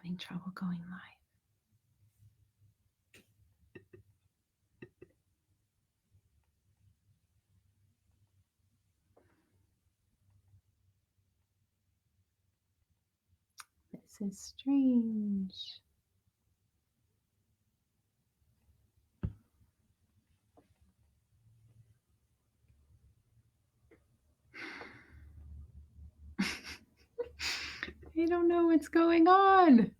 Having trouble going live. This is strange. I don't know what's going on.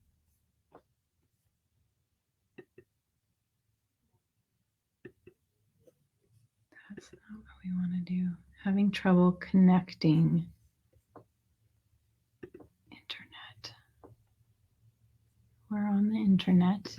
That's not what we want to do. Having trouble connecting. Internet. We're on the internet.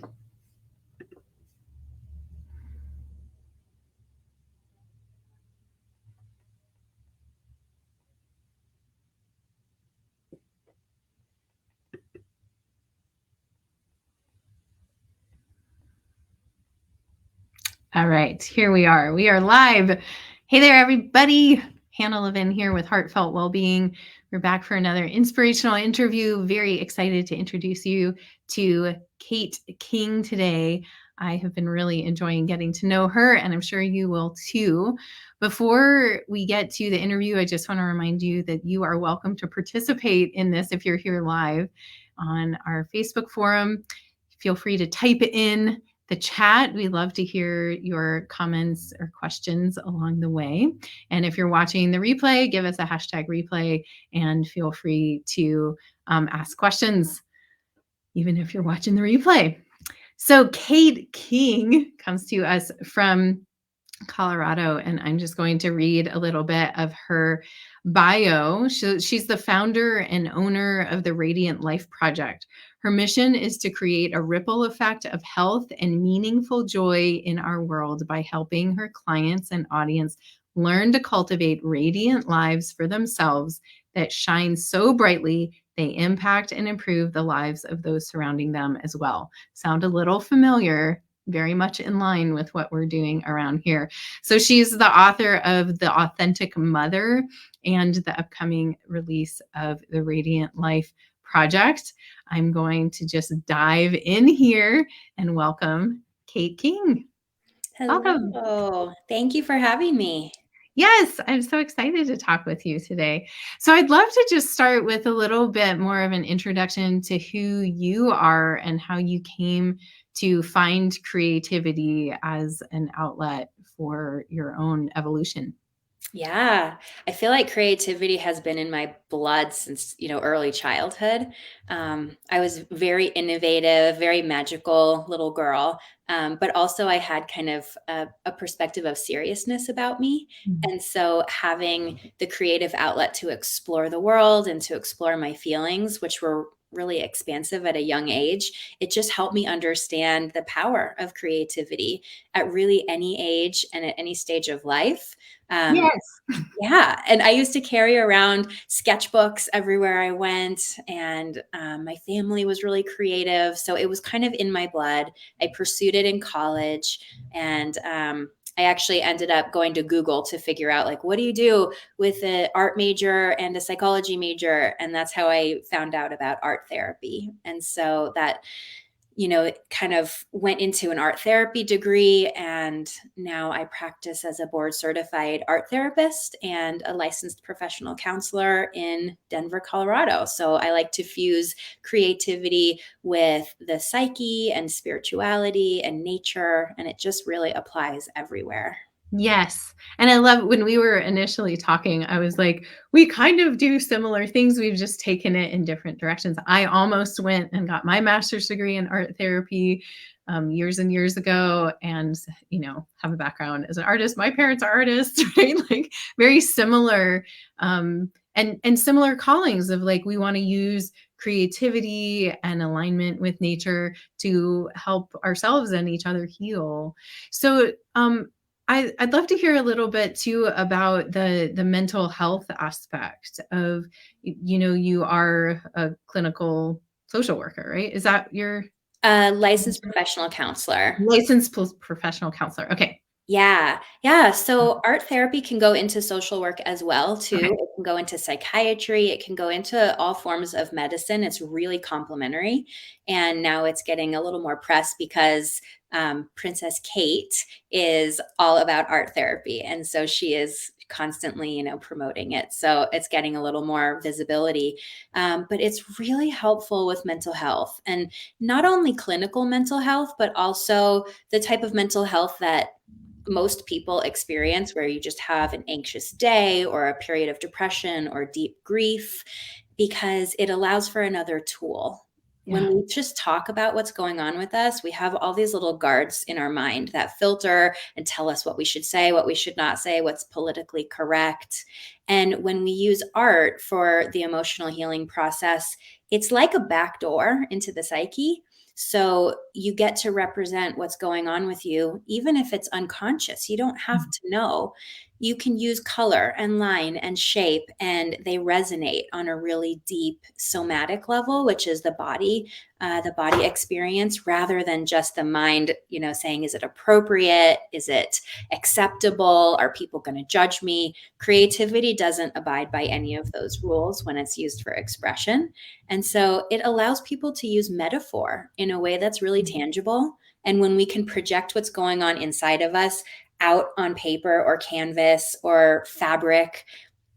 All right, here we are. We are live. Hey there, everybody. Hannah Levin here with Heartfelt Wellbeing. We're back for another inspirational interview. Very excited to introduce you to Kate King today. I have been really enjoying getting to know her, and I'm sure you will too. Before we get to the interview, I just want to remind you that you are welcome to participate in this if you're here live on our Facebook forum. Feel free to type it in the chat. We love to hear your comments or questions along the way. And if you're watching the replay, give us a hashtag replay and feel free to ask questions, even if you're watching the replay. So Kate King comes to us from Colorado, and I'm just going to read a little bit of her bio. She's the founder and owner of the Radiant Life Project. Her mission is to create a ripple effect of health and meaningful joy in our world by helping her clients and audience learn to cultivate radiant lives for themselves that shine so brightly they impact and improve the lives of those surrounding them as well. Sound a little familiar? Very much in line with what we're doing around here. So she's the author of The Authentic Mother and the upcoming release of the Radiant Life Project. I'm going to just dive in here and welcome Kate King. Hello. Welcome. Thank you for having me. Yes, I'm so excited to talk with you today. So I'd love to just start with a little bit more of an introduction to who you are and how you came to find creativity as an outlet for your own evolution. Yeah, I feel like creativity has been in my blood since, early childhood. I was very innovative, very magical little girl. But also I had kind of a perspective of seriousness about me. And so having the creative outlet to explore the world and to explore my feelings, which were really expansive at a young age, it just helped me understand the power of creativity at really any age and at any stage of life. Yes. Yeah. And I used to carry around sketchbooks everywhere I went, and my family was really creative. So it was kind of in my blood. I pursued it in college, and I actually ended up going to Google to figure out, like, what do you do with an art major and a psychology major? And that's how I found out about art therapy. And so that it kind of went into an art therapy degree. And now I practice as a board certified art therapist and a licensed professional counselor in Denver, Colorado. So I like to fuse creativity with the psyche and spirituality and nature, and it just really applies everywhere. Yes. And I love when we were initially talking, I was like, we kind of do similar things. We've just taken it in different directions. I almost went and got my master's degree in art therapy years and years ago, and, have a background as an artist. My parents are artists, right? Like very similar and similar callings of like, we want to use creativity and alignment with nature to help ourselves and each other heal. So, I'd love to hear a little bit too about the mental health aspect of, you are a clinical social worker, right? Is that your Licensed professional counselor? licensed professional counselor? Okay. Yeah. Yeah. So art therapy can go into social work as well too. Okay. It can go into psychiatry. It can go into all forms of medicine. It's really complementary. And now it's getting a little more press because Princess Kate is all about art therapy. And so she is constantly, promoting it. So it's getting a little more visibility. But it's really helpful with mental health, and not only clinical mental health, but also the type of mental health that most people experience, where you just have an anxious day or a period of depression or deep grief, because it allows for another tool. When Yeah. we just talk about what's going on with us, we have all these little guards in our mind that filter and tell us what we should say, what we should not say, what's politically correct. And when we use art for the emotional healing process, it's like a back door into the psyche. So you get to represent what's going on with you, even if it's unconscious. You don't have to know. You can use color and line and shape, and they resonate on a really deep somatic level, which is the body experience, rather than just the mind, saying, is it appropriate? Is it acceptable? Are people going to judge me? Creativity doesn't abide by any of those rules when it's used for expression. And so it allows people to use metaphor in a way that's really tangible. And when we can project what's going on inside of us out on paper or canvas or fabric,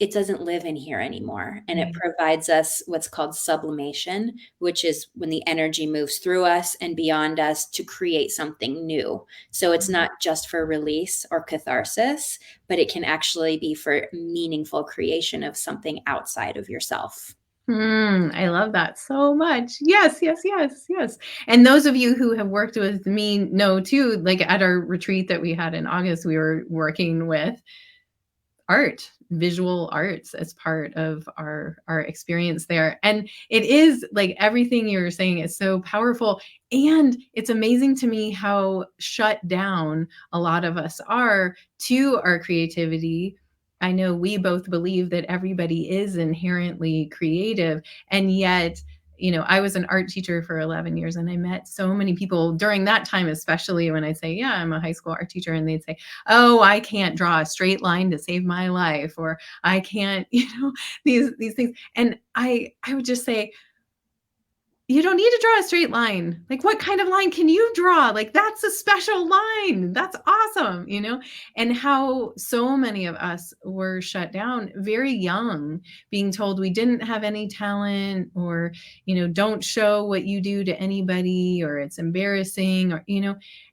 it doesn't live in here anymore. And it Right. provides us what's called sublimation, which is when the energy moves through us and beyond us to create something new. So it's not just for release or catharsis, but it can actually be for meaningful creation of something outside of yourself. I love that so much. Yes, yes, yes, yes. And those of you who have worked with me know too, like at our retreat that we had in August, we were working with art, visual arts as part of our experience there. And it is like everything you're saying is so powerful. And it's amazing to me how shut down a lot of us are to our creativity. I know we both believe that everybody is inherently creative, and yet, I was an art teacher for 11 years, and I met so many people during that time, especially when I say, yeah, I'm a high school art teacher, and they'd say, oh, I can't draw a straight line to save my life, or I can't, these things. And I would just say, you don't need to draw a straight line. Like, what kind of line can you draw? Like, that's a special line. That's awesome, And how so many of us were shut down very young, being told we didn't have any talent, or, don't show what you do to anybody, or it's embarrassing, or.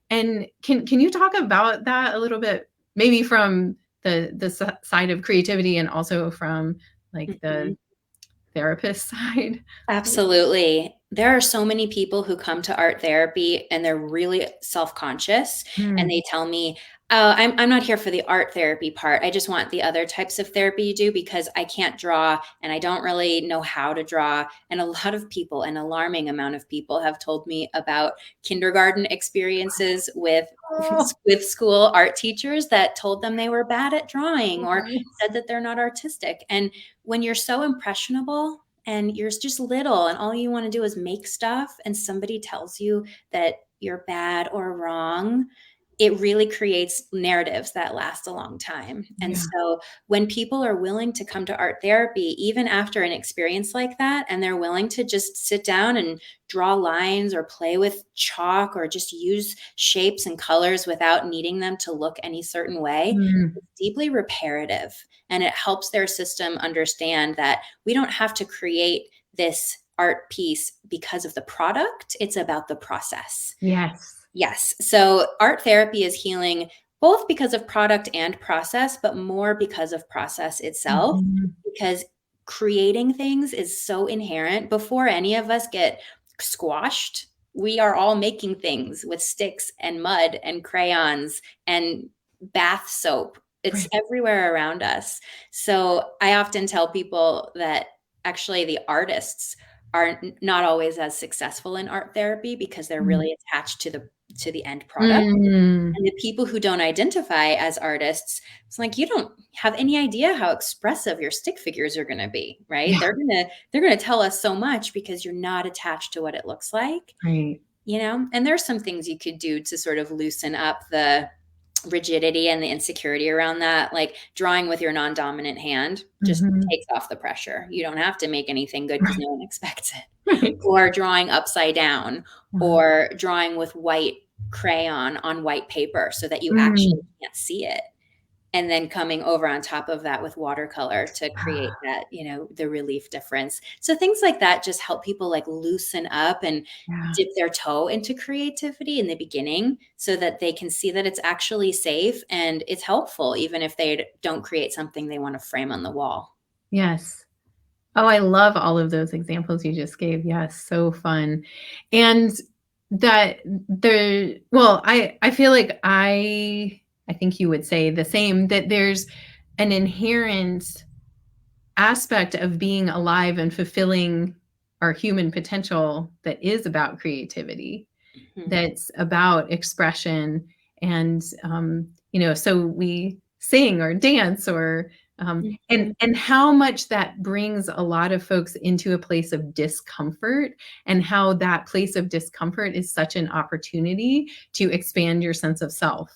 And can you talk about that a little bit, maybe from the side of creativity, and also from like Mhm. the therapist side? Absolutely. There are so many people who come to art therapy and they're really self-conscious, and Mm. they tell me, "Oh, I'm not here for the art therapy part. I just want the other types of therapy you do because I can't draw and I don't really know how to draw." And a lot of people, an alarming amount of people, have told me about kindergarten experiences with Oh, with school art teachers that told them they were bad at drawing or oh. said that they're not artistic. And when you're so impressionable and you're just little and all you want to do is make stuff, and somebody tells you that you're bad or wrong, it really creates narratives that last a long time. And Yeah. so when people are willing to come to art therapy, even after an experience like that, and they're willing to just sit down and draw lines or play with chalk or just use shapes and colors without needing them to look any certain way, Mm. it's deeply reparative. And it helps their system understand that we don't have to create this art piece because of the product. It's about the process. Yes. Yes. So art therapy is healing both because of product and process, but more because of process itself, Mhm. because creating things is so inherent. Before any of us get squashed, we are all making things with sticks and mud and crayons and bath soap. It's Right. everywhere around us. So I often tell people that actually the artists are not always as successful in art therapy because they're Mm. really attached to the end product. Mm. And the people who don't identify as artists, it's like you don't have any idea how expressive your stick figures are going to be, right? Yeah. They're going to tell us so much because you're not attached to what it looks like, Right. And there's some things you could do to sort of loosen up rigidity and the insecurity around that. Like drawing with your non-dominant hand just Mhm. takes off the pressure. You don't have to make anything good because Right. no one expects it. Right. Or drawing upside down, Uh-huh. or drawing with white crayon on white paper so that you actually Mm. can't see it, and then coming over on top of that with watercolor to create Ah, that, the relief difference. So things like that just help people like loosen up and yeah. dip their toe into creativity in the beginning so that they can see that it's actually safe and it's helpful, even if they don't create something they want to frame on the wall. Yes. Oh, I love all of those examples you just gave. Yes, so fun. And that I feel like I think you would say the same, that there's an inherent aspect of being alive and fulfilling our human potential that is about creativity, Mhm. that's about expression. And so we sing or dance or Mhm. and how much that brings a lot of folks into a place of discomfort, and how that place of discomfort is such an opportunity to expand your sense of self,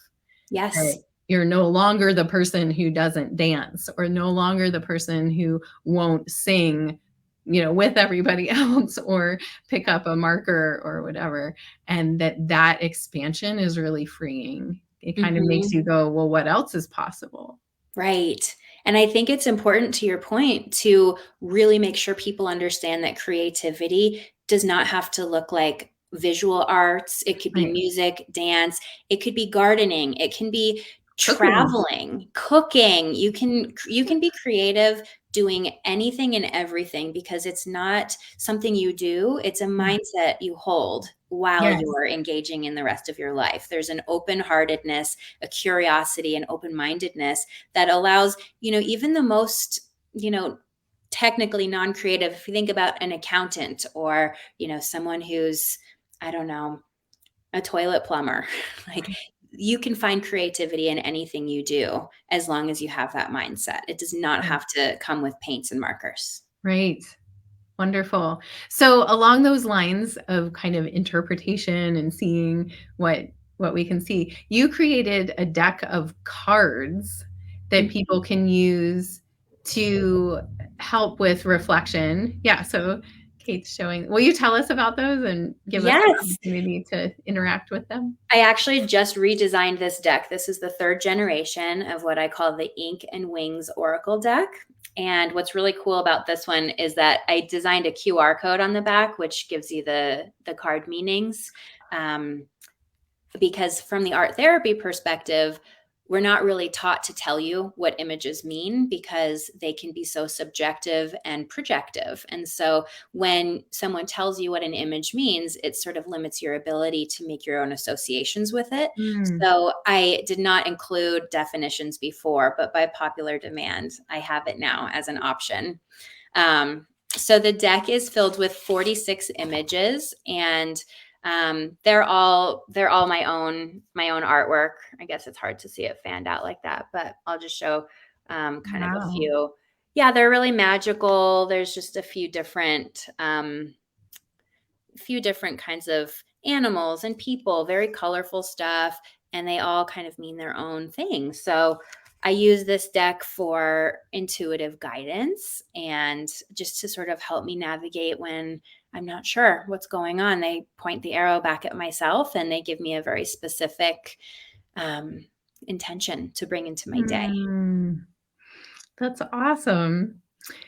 Yes. that you're no longer the person who doesn't dance, or no longer the person who won't sing, with everybody else, or pick up a marker or whatever. And that expansion is really freeing. It kind of makes Mhm. you go, well, what else is possible? Right. And I think it's important, to your point, to really make sure people understand that creativity does not have to look like visual arts. It could be Right. music, dance, it could be gardening, it can be Cooking. traveling, cooking. You can be creative doing anything and everything, because it's not something you do, it's a Yeah. mindset you hold while Yes. you're engaging in the rest of your life. There's an open-heartedness, a curiosity, and open-mindedness that allows, even the most, technically non-creative, if you think about an accountant, or, someone who's, I don't know, a toilet plumber, like, you can find creativity in anything you do as long as you have that mindset. It does not Right. have to come with paints and markers. Right. Wonderful. So along those lines of kind of interpretation and seeing what we can see, you created a deck of cards that Mhm. people can use to help with reflection. Yeah, so Kate's showing. Will you tell us about those and give us an Yes. opportunity to interact with them? I actually just redesigned this deck. This is the third generation of what I call the Ink and Wings Oracle deck. And what's really cool about this one is that I designed a QR code on the back, which gives you the card meanings. Um, because from the art therapy perspective, we're not really taught to tell you what images mean, because they can be so subjective and projective. And so when someone tells you what an image means, it sort of limits your ability to make your own associations with it. Mm. So I did not include definitions before, but by popular demand, I have it now as an option. So the deck is filled with 46 images, and they're all my own artwork. I guess it's hard to see it fanned out like that, but I'll just show kind of a Wow. few. Yeah, they're really magical. There's just a few different kinds of animals and people, very colorful stuff, and they all kind of mean their own thing. So I use this deck for intuitive guidance and just to sort of help me navigate when I'm not sure what's going on. They point the arrow back at myself and they give me a very specific um, intention to bring into my day. Mm. That's awesome.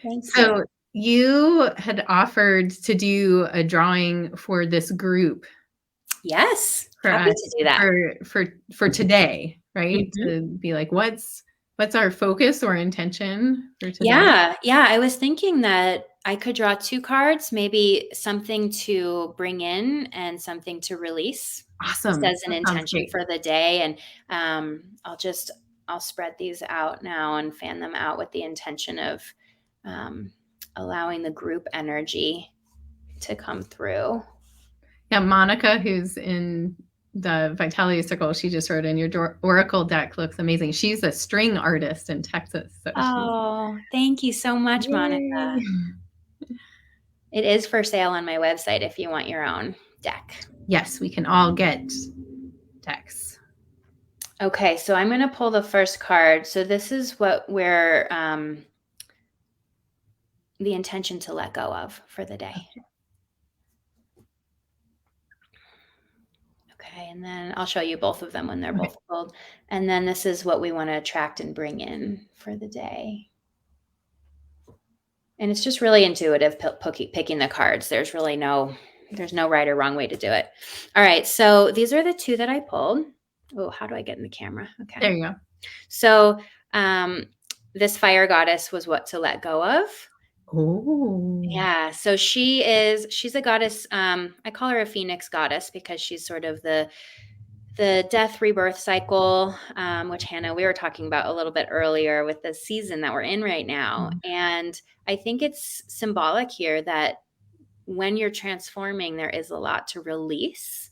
Thank you. So you had offered to do a drawing for this group Yes, for happy us to do that. for today, right? Mhm. To be like, what's our focus or intention for today? Yeah, yeah, I was thinking that I could draw 2 cards, maybe something to bring in and something to release, just Awesome. as an That sounds intention great. for the day, and, I'll spread these out now and fan them out with the intention of, um, allowing the group energy to come through. Yeah, Monica, who's in the Vitality Circle, she just wrote in, your Oracle deck looks amazing. She's a string artist in Texas, so she's Oh, thank you so much, Monica. yay. It is for sale on my website if you want your own deck. Yes, we can all get decks. Okay, so I'm going to pull the first card. So this is what we're the intention to let go of for the day. Okay, and then I'll show you both of them when they're Okay. both pulled. And then this is what we want to attract and bring in for the day. And it's just really intuitive picking the cards. There's no right or wrong way to do it. All right, so these are the two that I pulled. Oh, how do I get in the camera? Okay. There you go. So this fire goddess was what to let go of. Oh. Yeah, so she's a goddess. I call her a phoenix goddess because she's sort of the death rebirth cycle, which Hannah, we were talking about a little bit earlier with the season that we're in right now. And I think it's symbolic here that when you're transforming, there is a lot to release.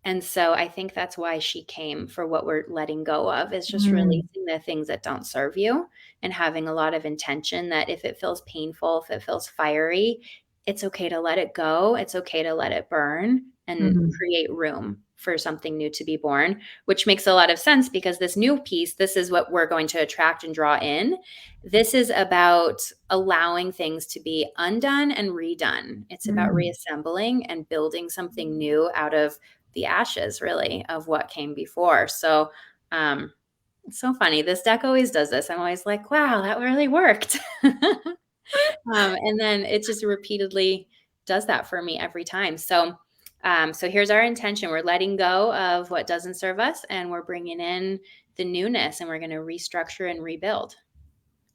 And so I think that's why she came for what we're letting go of, is just Mm. releasing the things that don't serve you and having a lot of intention that if it feels painful, if it feels fiery, it's okay to let it go. It's okay to let it burn and Mhm. create room for something new to be born, which makes a lot of sense because this new piece, this is what we're going to attract and draw in. This is about allowing things to be undone and redone. It's about Mm. reassembling and building something new out of the ashes, really, of what came before. So it's so funny. This deck always does this. I'm always like, wow, that really worked. And then it just repeatedly does that for me every time. So here's our intention. We're letting go of what doesn't serve us, and we're bringing in the newness, and we're going to restructure and rebuild.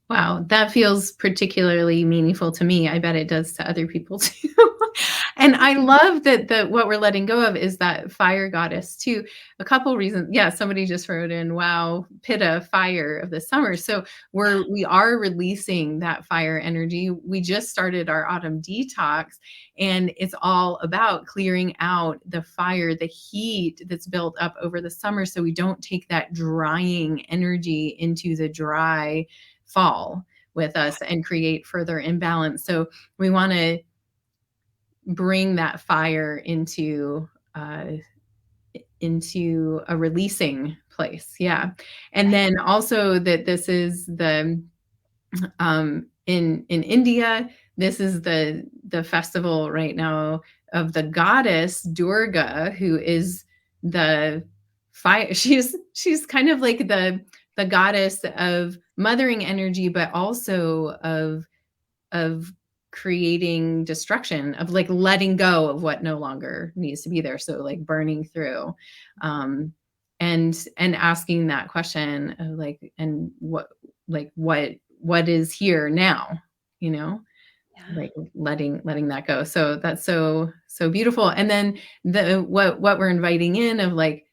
Wow, that feels particularly meaningful to me. I bet it does to other people too. And I love that what we're letting go of is that fire goddess too. A couple reasons. Yeah, somebody just wrote in, wow, Pitta, fire of the summer. So we are releasing that fire energy. We just started our autumn detox, and it's all about clearing out the fire, the heat that's built up over the summer, so we don't take that drying energy into the dry fall with us and create further imbalance. So we want to bring that fire into a releasing place. Yeah. And then also that this is the in India, this is the festival right now of the goddess Durga, who is the fire. She's kind of like the goddess of mothering energy, but also of creating destruction, of like letting go of what no longer needs to be there. So like burning through, um, and asking that question of like, and what is here now, you know, Yeah. like letting that go. So that's so beautiful. And then what we're inviting in of like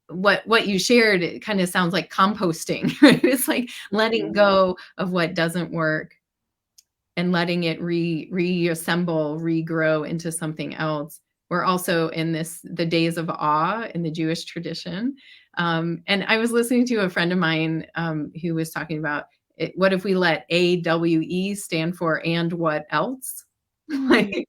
what you shared, it kind of sounds like composting, right? It's like letting Mhm. go of what doesn't work and letting it reassemble, regrow into something else. We're also in the days of awe in the Jewish tradition. And I was listening to a friend of mine who was talking about it, what if we let AWE stand for and what else? Mm.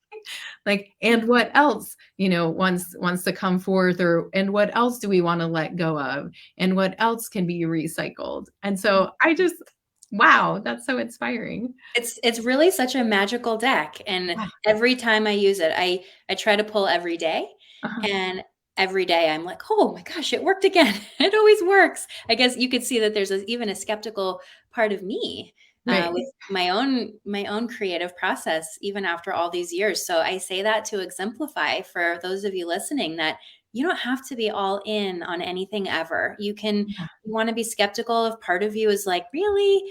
like, and what else, wants to come forth, or and what else do we want to let go of? And what else can be recycled? And so wow, that's so inspiring. It's really such a magical deck, and Yeah. every time I use it, I try to pull every day, Uh-huh. and every day I'm like, "Oh my gosh, it worked again." It always works. I guess you could see that there's even a skeptical part of me Right. with my own creative process, even after all these years. So I say that to exemplify for those of you listening that you don't have to be all in on anything ever. Yeah. You want to be skeptical if part of you is like, really?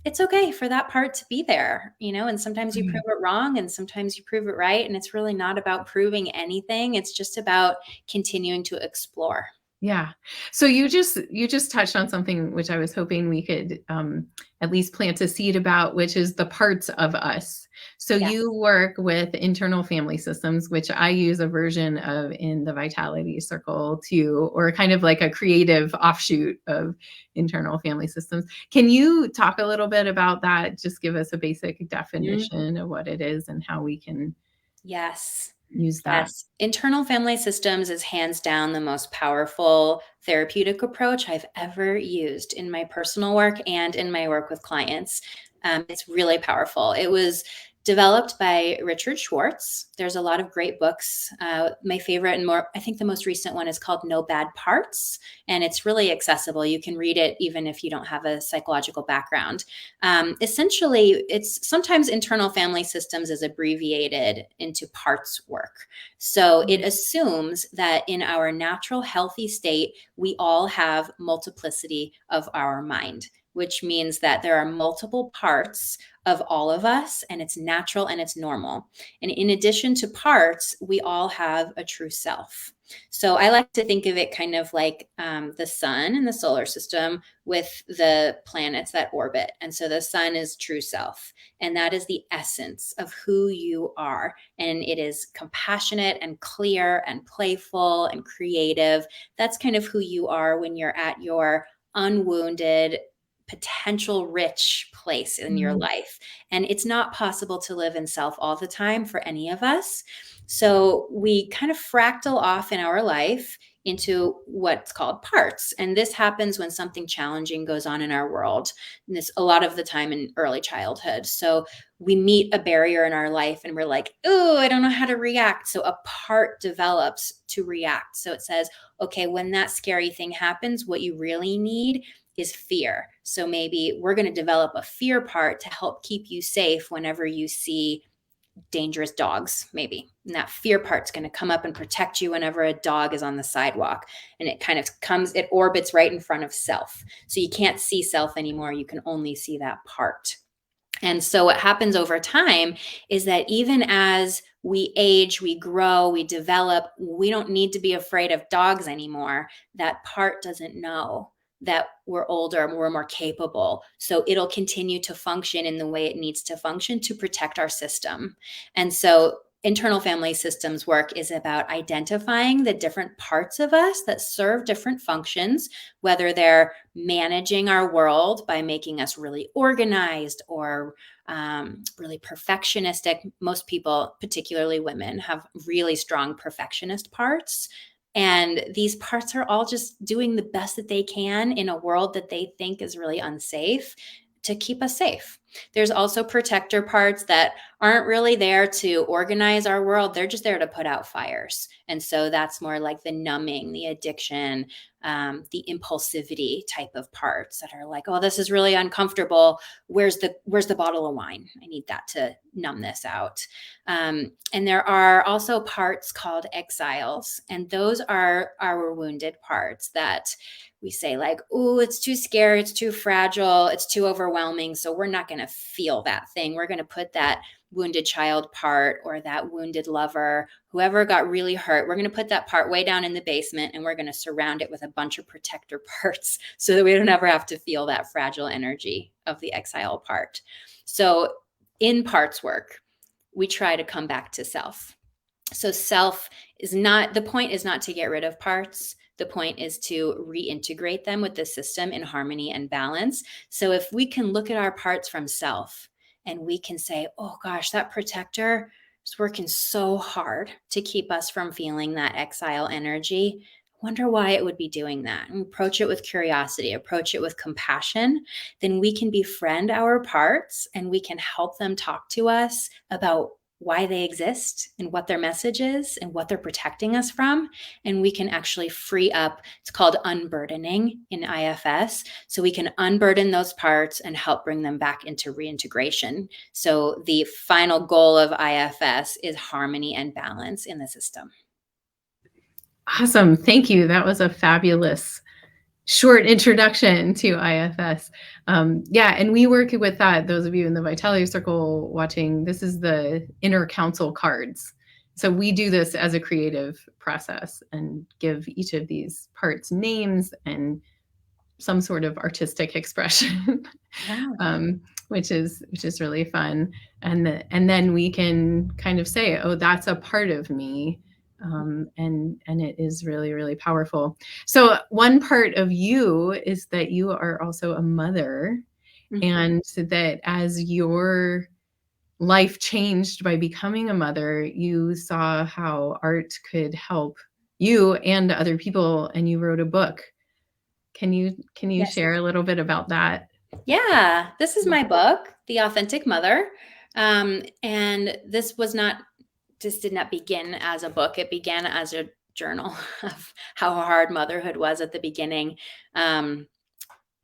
It's okay for that part to be there, and sometimes you prove Right. it wrong and sometimes you prove it right. And it's really not about proving anything. It's just about continuing to explore. Yeah. So you just touched on something which I was hoping we could at least plant a seed about, which is the parts of us. So Yeah. you work with internal family systems, which I use a version of in the Vitality Circle too, or kind of like a creative offshoot of internal family systems. Can you talk a little bit about that? Just give us a basic Mhm. definition of what it is and how we can. Yes. use that? Yes. Internal family systems is hands down the most powerful therapeutic approach I've ever used in my personal work and in my work with clients. It's really powerful. It was developed by Richard Schwartz. There's a lot of great books. My favorite and more, I think the most recent one is called No Bad Parts, and it's really accessible. You can read it even if you don't have a psychological background. Essentially, it's sometimes internal family systems is abbreviated into parts work. So it assumes that in our natural healthy state, we all have multiplicity of our mind, which means that there are multiple parts of all of us, and it's natural and it's normal. And in addition to parts, we all have a true self. So I like to think of it kind of like the sun and the solar system with the planets that orbit. And so the sun is true self, and that is the essence of who you are. And it is compassionate and clear and playful and creative. That's kind of who you are when you're at your unwounded, potential rich place in your life. And it's not possible to live in self all the time for any of us. So we kind of fractal off in our life into what's called parts. And this happens when something challenging goes on in our world. And this a lot of the time in early childhood. So we meet a barrier in our life and we're like, oh, I don't know how to react. So a part develops to react. So it says, okay, when that scary thing happens, what you really need is fear. So maybe we're going to develop a fear part to help keep you safe whenever you see dangerous dogs, maybe. And that fear part's going to come up and protect you whenever a dog is on the sidewalk. And it kind of it orbits right in front of self. So you can't see self anymore. You can only see that part. And so what happens over time is that even as we age, we grow, we develop, we don't need to be afraid of dogs anymore. That part doesn't know that we're older, we're more capable. So it'll continue to function in the way it needs to function to protect our system. And so internal family systems work is about identifying the different parts of us that serve different functions, whether they're managing our world by making us really organized or really perfectionistic. Most people, particularly women, have really strong perfectionist parts. And these parts are all just doing the best that they can in a world that they think is really unsafe to keep us safe. There's also protector parts that aren't really there to organize our world. They're just there to put out fires. And so that's more like the numbing, the addiction, the impulsivity type of parts that are like, oh, this is really uncomfortable. Where's the bottle of wine? I need that to numb this out. And there are also parts called exiles. And those are our wounded parts that we say like, oh, it's too scary, it's too fragile, it's too overwhelming. So we're not going to feel that thing. We're going to put that wounded child part or that wounded lover, whoever got really hurt, we're going to put that part way down in the basement and we're going to surround it with a bunch of protector parts so that we don't ever have to feel that fragile energy of the exile part. So in parts work, we try to come back to self. So self is not, the point is not to get rid of parts. The point is to reintegrate them with the system in harmony and balance. So if we can look at our parts from self and we can say, oh gosh, that protector is working so hard to keep us from feeling that exile energy. Wonder why it would be doing that. And approach it with curiosity, approach it with compassion. Then we can befriend our parts and we can help them talk to us about why they exist and what their message is and what they're protecting us from. And we can actually free up, it's called unburdening in IFS. So we can unburden those parts and help bring them back into reintegration. So the final goal of IFS is harmony and balance in the system. Awesome. Thank you. That was a fabulous short introduction to IFS. Yeah, and we work with that. Those of you in the Vitality Circle watching, this is the inner council cards. So we do this as a creative process and give each of these parts names and some sort of artistic expression, which is really fun. And then we can kind of say, oh, that's a part of me. And it is really, really powerful. So one part of you is that you are also a mother, and that as your life changed by becoming a mother, you saw how art could help you and other people, and you wrote a book. Can you Yes. share a little bit about that? Yeah, this is my book, The Authentic Mother. And this did not begin as a book. It began as a journal of how hard motherhood was at the beginning. Um,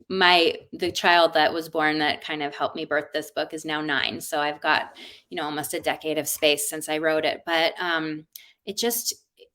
the child that was born that kind of helped me birth this book is now 9. So I've got, almost a decade of space since I wrote it. But it just,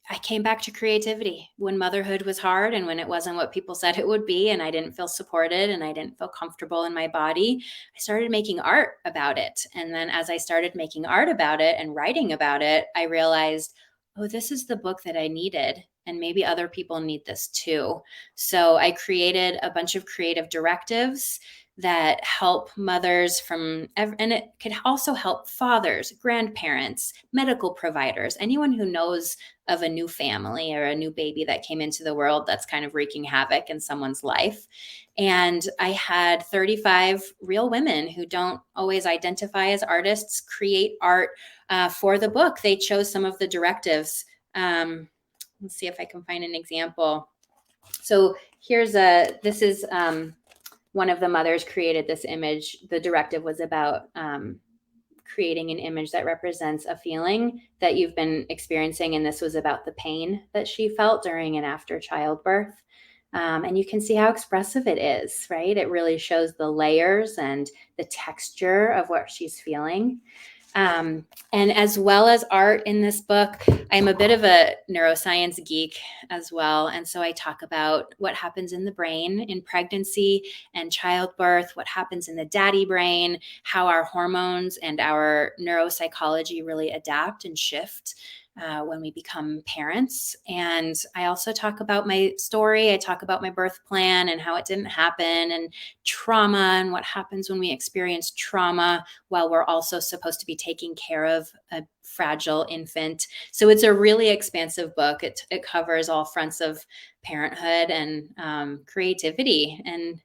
I came back to creativity when motherhood was hard and when it wasn't what people said it would be. And I didn't feel supported and I didn't feel comfortable in my body. I started making art about it. And then as I started making art about it and writing about it, I realized, oh, this is the book that I needed. And maybe other people need this too. So I created a bunch of creative directives that help mothers and it could also help fathers, grandparents, medical providers, anyone who knows of a new family or a new baby that came into the world that's kind of wreaking havoc in someone's life. And I had 35 real women who don't always identify as artists create art for the book. They chose some of the directives. Let's see if I can find an example. So this is one of the mothers created this image. The directive was about creating an image that represents a feeling that you've been experiencing. And this was about the pain that she felt during and after childbirth. And you can see how expressive it is, right? It really shows the layers and the texture of what she's feeling. And as well as art in this book, I'm a bit of a neuroscience geek as well. And so I talk about what happens in the brain in pregnancy and childbirth, what happens in the daddy brain, how our hormones and our neuropsychology really adapt and shift when we become parents. And I also talk about my story. I talk about my birth plan and how it didn't happen, and trauma and what happens when we experience trauma while we're also supposed to be taking care of a fragile infant. So it's a really expansive book. It covers all fronts of parenthood and creativity. And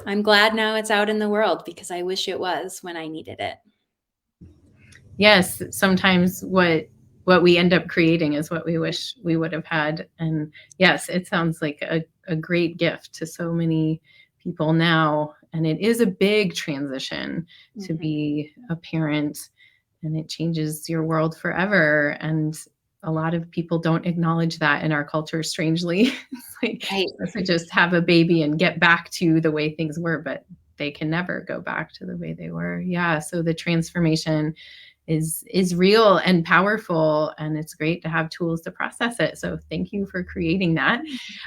I'm glad now it's out in the world because I wish it was when I needed it. Yes, sometimes what we end up creating is what we wish we would have had. And yes, it sounds like a great gift to so many people now. And it is a big transition to be a parent, and it changes your world forever. And a lot of people don't acknowledge that in our culture, strangely. It's like, Right. let's just have a baby and get back to the way things were, but they can never go back to the way they were. Yeah. So the transformation is real and powerful, and it's great to have tools to process it. So thank you for creating that.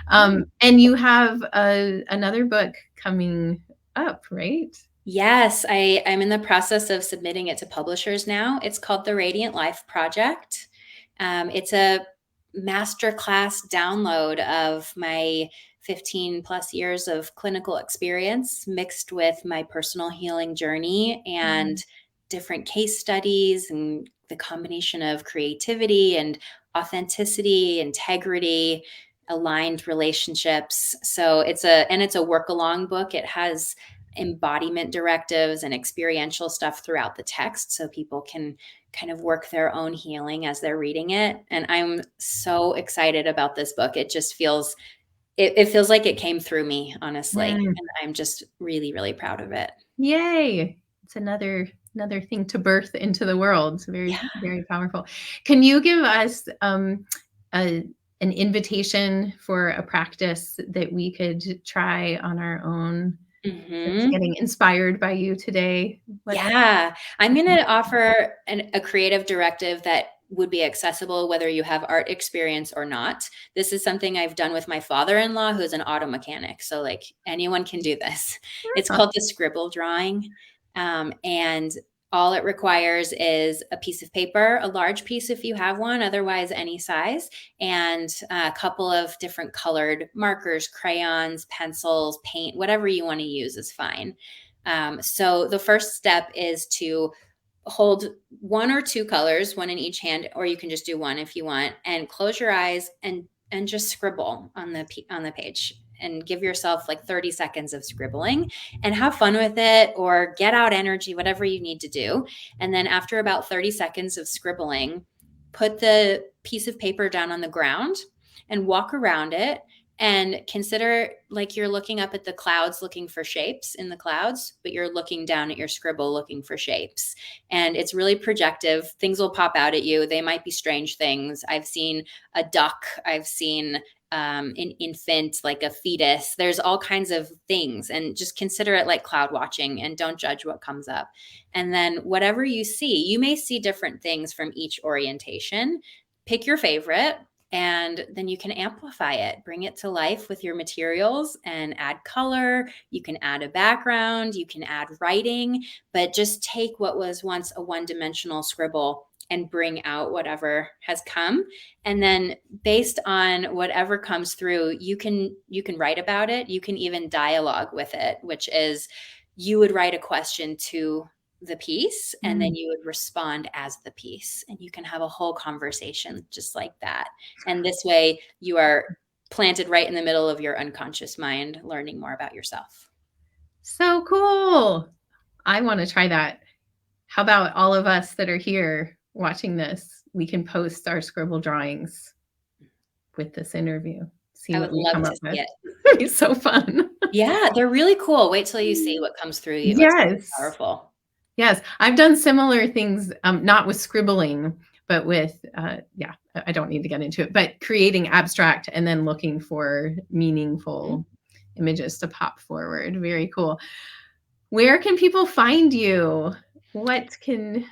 And you have another book coming up, right? Yes, I'm in the process of submitting it to publishers now. It's called The Radiant Life Project. It's a masterclass download of my 15 plus years of clinical experience mixed with my personal healing journey and different case studies and the combination of creativity and authenticity, integrity, aligned relationships. So it's a work along book. It has embodiment directives and experiential stuff throughout the text so people can kind of work their own healing as they're reading it. And I'm so excited about this book. It feels like it came through me, honestly. Mm. And I'm just really, really proud of it. Yay. It's another thing to birth into the world. It's very, Yeah. very powerful. Can you give us a, an invitation for a practice that we could try on our own? That's Hmm. getting inspired by you today. Yeah, I'm going to offer a creative directive that would be accessible whether you have art experience or not. This is something I've done with my father-in-law, who's an auto mechanic. So, like, anyone can do this. It's called the scribble drawing. And all it requires is a piece of paper, a large piece if you have one, otherwise, any size, and a couple of different colored markers, crayons, pencils, paint, whatever you want to use is fine. So the first step is to hold one or two colors, one in each hand, or you can just do one if you want, and close your eyes and just scribble on the page. and give yourself like 30 seconds of scribbling and have fun with it, or get out energy, whatever you need to do. And then after about 30 seconds of scribbling, put the piece of paper down on the ground and walk around it, and consider like you're looking up at the clouds looking for shapes in the clouds, but you're looking down at your scribble looking for shapes. And it's really projective. Things will pop out at you. They might be strange things. I've seen a duck. I've seen an infant, like a fetus. There's all kinds of things. And just consider it like cloud watching, and don't judge what comes up. And then whatever you see, you may see different things from each orientation. Pick your favorite, and then you can amplify it, bring it to life with your materials and add color. You can add a background, you can add writing, but just take what was once a one-dimensional scribble and bring out whatever has come. And then based on whatever comes through, you can write about it. You can even dialogue with it, which is you would write a question to the piece, and then you would respond as the piece, and you can have a whole conversation just like that. And this way you are planted right in the middle of your unconscious mind, learning more about yourself. So cool. I want to try that. How about all of us that are here watching this? We can post our scribble drawings with this interview. See what we come up with. It'd be so fun. Yeah, they're really cool. Wait till you see what comes through you. Yes. It's so powerful. Yes, I've done similar things, not with scribbling, but with, I don't need to get into it, but creating abstract and then looking for meaningful images to pop forward. Very cool. Where can people find you? What can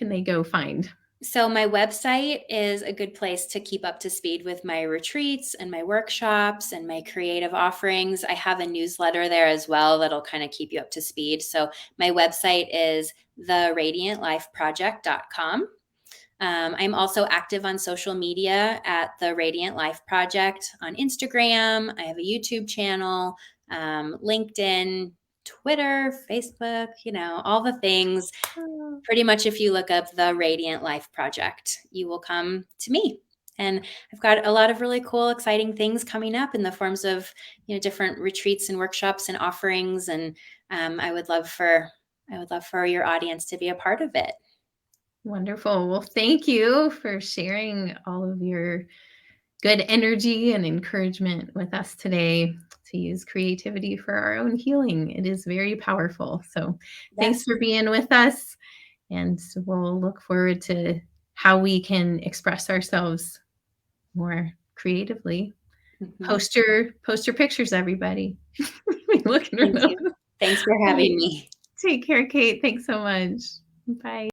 they go find? So my website is a good place to keep up to speed with my retreats and my workshops and my creative offerings. I have a newsletter there as well that'll kind of keep you up to speed. So my website is theradiantlifeproject.com. I'm also active on social media at The Radiant Life Project on Instagram. I have a YouTube channel, LinkedIn, Twitter, Facebook, all the things. Pretty much if you look up The Radiant Life Project, you will come to me. And I've got a lot of really cool, exciting things coming up in the forms of, different retreats and workshops and offerings. And I would love for your audience to be a part of it. Wonderful. Well, thank you for sharing all of your good energy and encouragement with us today to use creativity for our own healing. It is very powerful. So thanks for being with us. And we'll look forward to how we can express ourselves more creatively. Post your pictures, everybody. Thank you. Thanks for having me. Take care, Kate. Thanks so much. Bye.